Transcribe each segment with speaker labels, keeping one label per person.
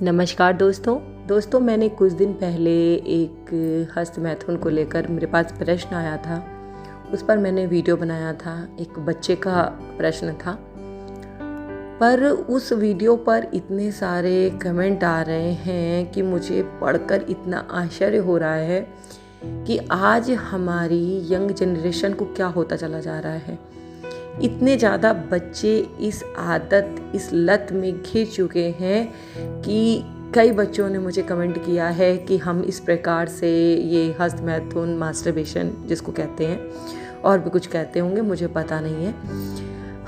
Speaker 1: नमस्कार दोस्तों, मैंने कुछ दिन पहले एक हस्त मैथुन को लेकर मेरे पास प्रश्न आया था। उस पर मैंने वीडियो बनाया था। एक बच्चे का प्रश्न था, पर उस वीडियो पर इतने सारे कमेंट आ रहे हैं कि मुझे पढ़कर इतना आश्चर्य हो रहा है कि आज हमारी यंग जनरेशन को क्या होता चला जा रहा है। इतने ज़्यादा बच्चे इस आदत, इस लत में घिर चुके हैं कि कई बच्चों ने मुझे कमेंट किया है कि हम इस प्रकार से ये हस्त मैथुन, मास्टरबेशन जिसको कहते हैं, और भी कुछ कहते होंगे, मुझे पता नहीं है,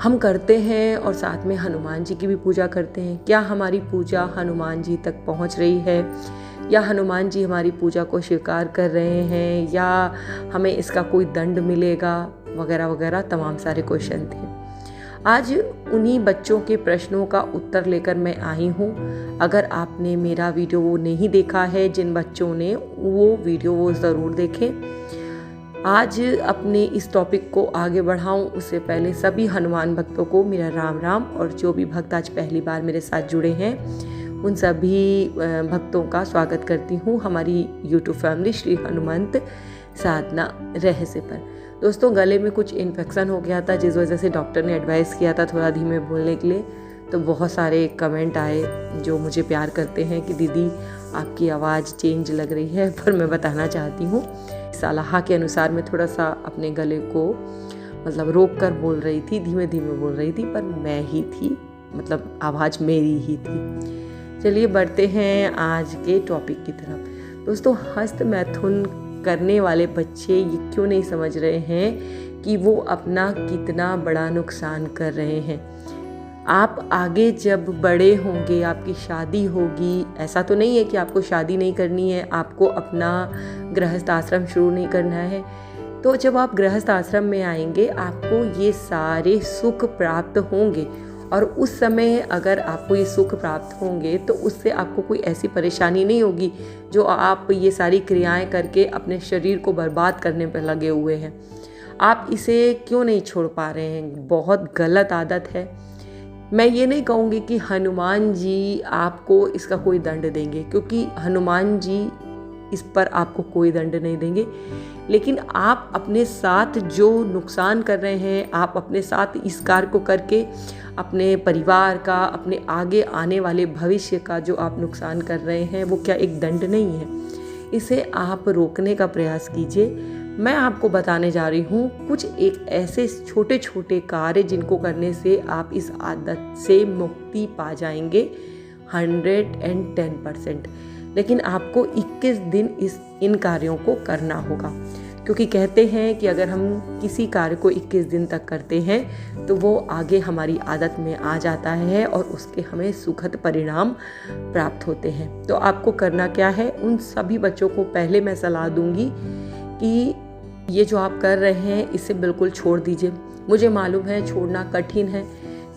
Speaker 1: हम करते हैं और साथ में हनुमान जी की भी पूजा करते हैं। क्या हमारी पूजा हनुमान जी तक पहुंच रही है, या हनुमान जी हमारी पूजा को स्वीकार कर रहे हैं, या हमें इसका कोई दंड मिलेगा, वगैरह वगैरह तमाम सारे क्वेश्चन थे। आज उन्हीं बच्चों के प्रश्नों का उत्तर लेकर मैं आई हूँ। अगर आपने मेरा वीडियो वो नहीं देखा है, जिन बच्चों ने वो वीडियो वो ज़रूर देखें। आज अपने इस टॉपिक को आगे बढ़ाऊं उससे पहले सभी हनुमान भक्तों को मेरा राम राम, और जो भी भक्त आज पहली बार मेरे साथ जुड़े हैं उन सभी भक्तों का स्वागत करती हूँ हमारी यूट्यूब फैमिली श्री हनुमंत साधना रहस्य पर। दोस्तों, गले में कुछ इन्फेक्शन हो गया था, जिस वजह से डॉक्टर ने एडवाइस किया था थोड़ा धीमे बोलने के लिए। तो बहुत सारे कमेंट आए जो मुझे प्यार करते हैं कि दीदी आपकी आवाज़ चेंज लग रही है, पर मैं बताना चाहती हूँ सलाह के अनुसार मैं थोड़ा सा अपने गले को रोक कर बोल रही थी, धीमे धीमे बोल रही थी, पर मैं ही थी, आवाज़ मेरी ही थी। चलिए बढ़ते हैं आज के टॉपिक की तरफ। दोस्तों, हस्त मैथुन करने वाले बच्चे ये क्यों नहीं समझ रहे हैं कि वो अपना कितना बड़ा नुकसान कर रहे हैं। आप आगे जब बड़े होंगे, आपकी शादी होगी, ऐसा तो नहीं है कि आपको शादी नहीं करनी है, आपको अपना गृहस्थ आश्रम शुरू नहीं करना है। तो जब आप गृहस्थ आश्रम में आएंगे आपको ये सारे सुख प्राप्त होंगे, और उस समय अगर आपको ये सुख प्राप्त होंगे तो उससे आपको कोई ऐसी परेशानी नहीं होगी जो आप ये सारी क्रियाएं करके अपने शरीर को बर्बाद करने पर लगे हुए हैं। आप इसे क्यों नहीं छोड़ पा रहे हैं? बहुत गलत आदत है। मैं ये नहीं कहूँगी कि हनुमान जी आपको इसका कोई दंड देंगे, क्योंकि हनुमान जी इस पर आपको कोई दंड नहीं देंगे, लेकिन आप अपने साथ जो नुकसान कर रहे हैं, आप अपने साथ इस कार्य को करके अपने परिवार का, अपने आगे आने वाले भविष्य का जो आप नुकसान कर रहे हैं, वो क्या एक दंड नहीं है? इसे आप रोकने का प्रयास कीजिए। मैं आपको बताने जा रही हूँ कुछ एक ऐसे छोटे छोटे कार्य जिनको करने से आप इस आदत से मुक्ति पा जाएंगे 110%। लेकिन आपको 21 दिन इन कार्यों को करना होगा, क्योंकि कहते हैं कि अगर हम किसी कार्य को 21 दिन तक करते हैं तो वो आगे हमारी आदत में आ जाता है और उसके हमें सुखद परिणाम प्राप्त होते हैं। तो आपको करना क्या है? उन सभी बच्चों को पहले मैं सलाह दूंगी कि ये जो आप कर रहे हैं इसे बिल्कुल छोड़ दीजिए। मुझे मालूम है छोड़ना कठिन है,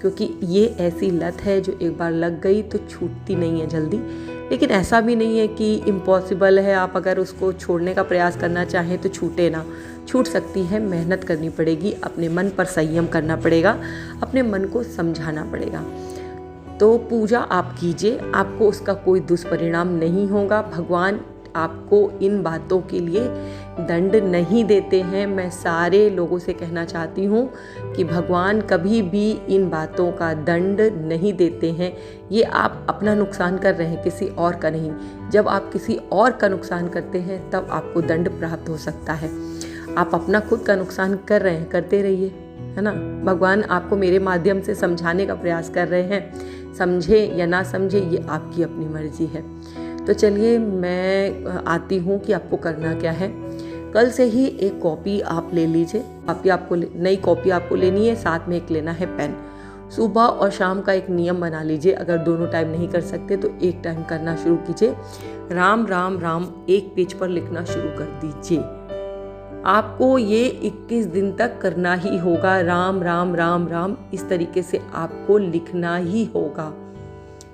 Speaker 1: क्योंकि ये ऐसी लत है जो एक बार लग गई तो छूटती नहीं है जल्दी। लेकिन ऐसा भी नहीं है कि इम्पॉसिबल है, आप अगर उसको छोड़ने का प्रयास करना चाहें तो छूटे ना। छूट सकती है, मेहनत करनी पड़ेगी, अपने मन पर संयम करना पड़ेगा, अपने मन को समझाना पड़ेगा। तो पूजा आप कीजिए, आपको उसका कोई दुष्परिणाम नहीं होगा। भगवान आपको इन बातों के लिए दंड नहीं देते हैं। मैं सारे लोगों से कहना चाहती हूँ कि भगवान कभी भी इन बातों का दंड नहीं देते हैं। ये आप अपना नुकसान कर रहे हैं, किसी और का नहीं। जब आप किसी और का नुकसान करते हैं तब आपको दंड प्राप्त हो सकता है। आप अपना खुद का नुकसान कर रहे हैं, करते रहिए, है ना। भगवान आपको मेरे माध्यम से समझाने का प्रयास कर रहे हैं। समझे या ना समझे ये आपकी अपनी मर्जी है। तो चलिए मैं आती हूँ कि आपको करना क्या है। कल से ही एक कॉपी आप ले लीजिए। नई कॉपी आपको लेनी है, साथ में एक लेना है पेन। सुबह और शाम का एक नियम बना लीजिए। अगर दोनों टाइम नहीं कर सकते तो एक टाइम करना शुरू कीजिए। राम राम राम एक पेज पर लिखना शुरू कर दीजिए। आपको ये 21 दिन तक करना ही होगा। राम राम राम राम इस तरीके से आपको लिखना ही होगा।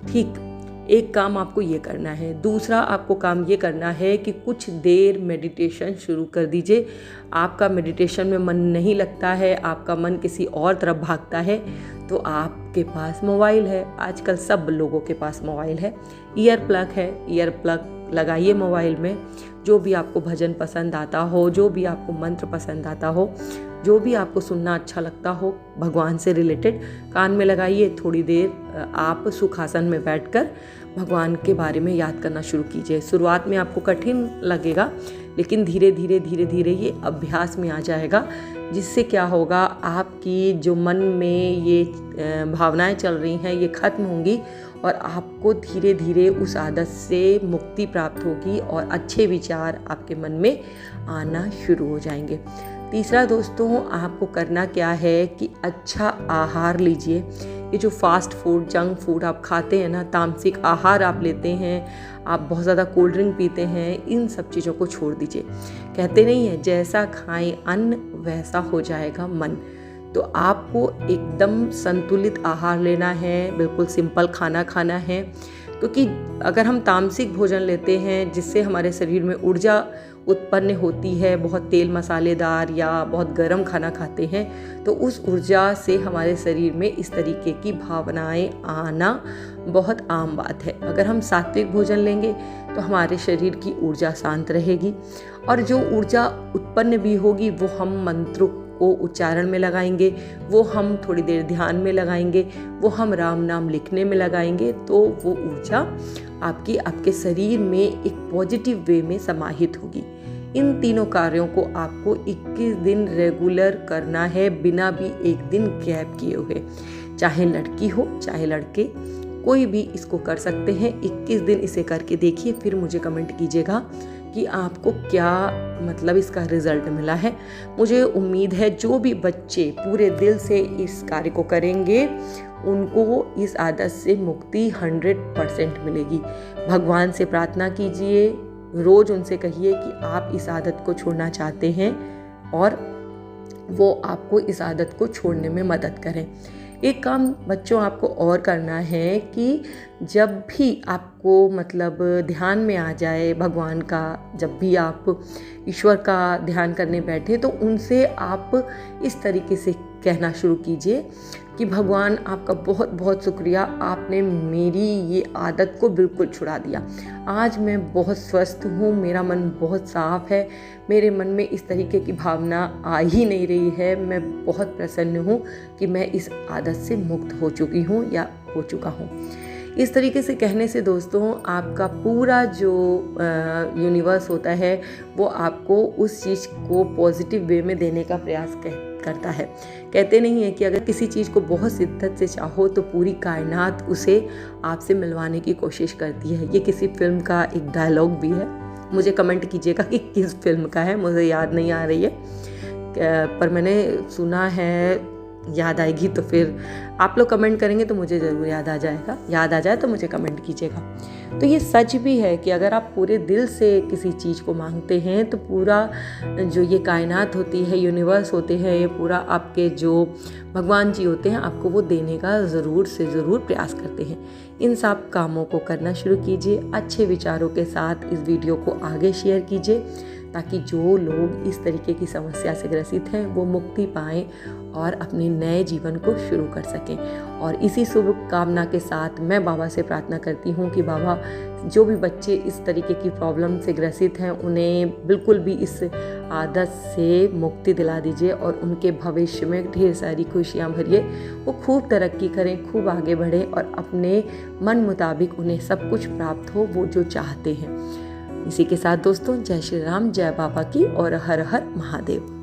Speaker 1: ठीक एक काम आपको ये करना है। दूसरा आपको काम ये करना है कि कुछ देर मेडिटेशन शुरू कर दीजिए। आपका मेडिटेशन में मन नहीं लगता है, आपका मन किसी और तरफ भागता है, तो आपके पास मोबाइल है। आजकल सब लोगों के पास मोबाइल है, ईयर प्लग है, ईयर प्लग लगाइए मोबाइल में। जो भी आपको भजन पसंद आता हो, जो भी आपको मंत्र पसंद आता हो, जो भी आपको सुनना अच्छा लगता हो भगवान से रिलेटेड, कान में लगाइए। थोड़ी देर आप सुखासन में बैठकर भगवान के बारे में याद करना शुरू कीजिए। शुरुआत में आपको कठिन लगेगा, लेकिन धीरे धीरे ये अभ्यास में आ जाएगा, जिससे क्या होगा, आपकी जो मन में ये भावनाएं चल रही हैं ये खत्म होंगी और आपको धीरे धीरे उस आदत से मुक्ति प्राप्त होगी और अच्छे विचार आपके मन में आना शुरू हो जाएंगे। तीसरा दोस्तों, आपको करना क्या है कि अच्छा आहार लीजिए। ये जो फास्ट फूड, जंक फूड आप खाते हैं ना, तामसिक आहार आप लेते हैं, आप बहुत ज़्यादा कोल्ड ड्रिंक पीते हैं, इन सब चीज़ों को छोड़ दीजिए। कहते नहीं है, जैसा खाएं अन्न वैसा हो जाएगा मन। तो आपको एकदम संतुलित आहार लेना है, बिल्कुल सिंपल खाना खाना है। क्योंकि अगर हम तामसिक भोजन लेते हैं जिससे हमारे शरीर में ऊर्जा उत्पन्न होती है, बहुत तेल मसालेदार या बहुत गर्म खाना खाते हैं, तो उस ऊर्जा से हमारे शरीर में इस तरीके की भावनाएं आना बहुत आम बात है। अगर हम सात्विक भोजन लेंगे तो हमारे शरीर की ऊर्जा शांत रहेगी और जो ऊर्जा उत्पन्न भी होगी वो हम मंत्रों को उच्चारण में लगाएंगे, वो हम थोड़ी देर ध्यान में लगाएंगे, वो हम राम नाम लिखने में लगाएंगे, तो वो ऊर्जा आपके शरीर में एक पॉजिटिव वे में समाहित होगी। इन तीनों कार्यों को आपको 21 दिन रेगुलर करना है, बिना भी एक दिन गैप किए हुए। चाहे लड़की हो चाहे लड़के, कोई भी इसको कर सकते हैं। 21 दिन इसे करके देखिए, फिर मुझे कमेंट कीजिएगा कि आपको क्या मतलब इसका रिजल्ट मिला है। मुझे उम्मीद है जो भी बच्चे पूरे दिल से इस कार्य को करेंगे उनको इस आदत से मुक्ति 100% मिलेगी। भगवान से प्रार्थना कीजिए, रोज़ उनसे कहिए कि आप इस आदत को छोड़ना चाहते हैं और वो आपको इस आदत को छोड़ने में मदद करें। एक काम बच्चों आपको और करना है कि जब भी आपको मतलब ध्यान में आ जाए भगवान का, जब भी आप ईश्वर का ध्यान करने बैठे, तो उनसे आप इस तरीके से कहना शुरू कीजिए कि भगवान आपका बहुत बहुत शुक्रिया, आपने मेरी ये आदत को बिल्कुल छुड़ा दिया। आज मैं बहुत स्वस्थ हूँ, मेरा मन बहुत साफ है, मेरे मन में इस तरीके की भावना आ ही नहीं रही है। मैं बहुत प्रसन्न हूँ कि मैं इस आदत से मुक्त हो चुकी हूँ या हो चुका हूँ। इस तरीके से कहने से दोस्तों आपका पूरा जो यूनिवर्स होता है वो आपको उस चीज़ को पॉजिटिव वे में देने का प्रयास करता है। कहते नहीं है कि अगर किसी चीज़ को बहुत शिद्दत से चाहो तो पूरी कायनात उसे आपसे मिलवाने की कोशिश करती है। ये किसी फिल्म का एक डायलॉग भी है। मुझे कमेंट कीजिएगा कि किस फिल्म का है, मुझे याद नहीं आ रही है, पर मैंने सुना है। याद आएगी तो फिर आप लोग कमेंट करेंगे तो मुझे ज़रूर याद आ जाएगा। याद आ जाए तो मुझे कमेंट कीजिएगा। तो ये सच भी है कि अगर आप पूरे दिल से किसी चीज़ को मांगते हैं तो पूरा जो ये कायनात होती है, यूनिवर्स होते हैं, ये पूरा आपके जो भगवान जी होते हैं आपको वो देने का ज़रूर से ज़रूर प्रयास करते हैं। इन सब कामों को करना शुरू कीजिए। अच्छे विचारों के साथ इस वीडियो को आगे शेयर कीजिए ताकि जो लोग इस तरीके की समस्या से ग्रसित हैं वो मुक्ति पाएं और अपने नए जीवन को शुरू कर सकें। और इसी शुभ कामना के साथ मैं बाबा से प्रार्थना करती हूँ कि बाबा जो भी बच्चे इस तरीके की प्रॉब्लम से ग्रसित हैं उन्हें बिल्कुल भी इस आदत से मुक्ति दिला दीजिए और उनके भविष्य में ढेर सारी खुशियाँ भरिए। वो खूब तरक्की करें, खूब आगे बढ़ें और अपने मन मुताबिक उन्हें सब कुछ प्राप्त हो वो जो चाहते हैं। इसी के साथ दोस्तों जय श्री राम, जय बाबा की और हर हर महादेव।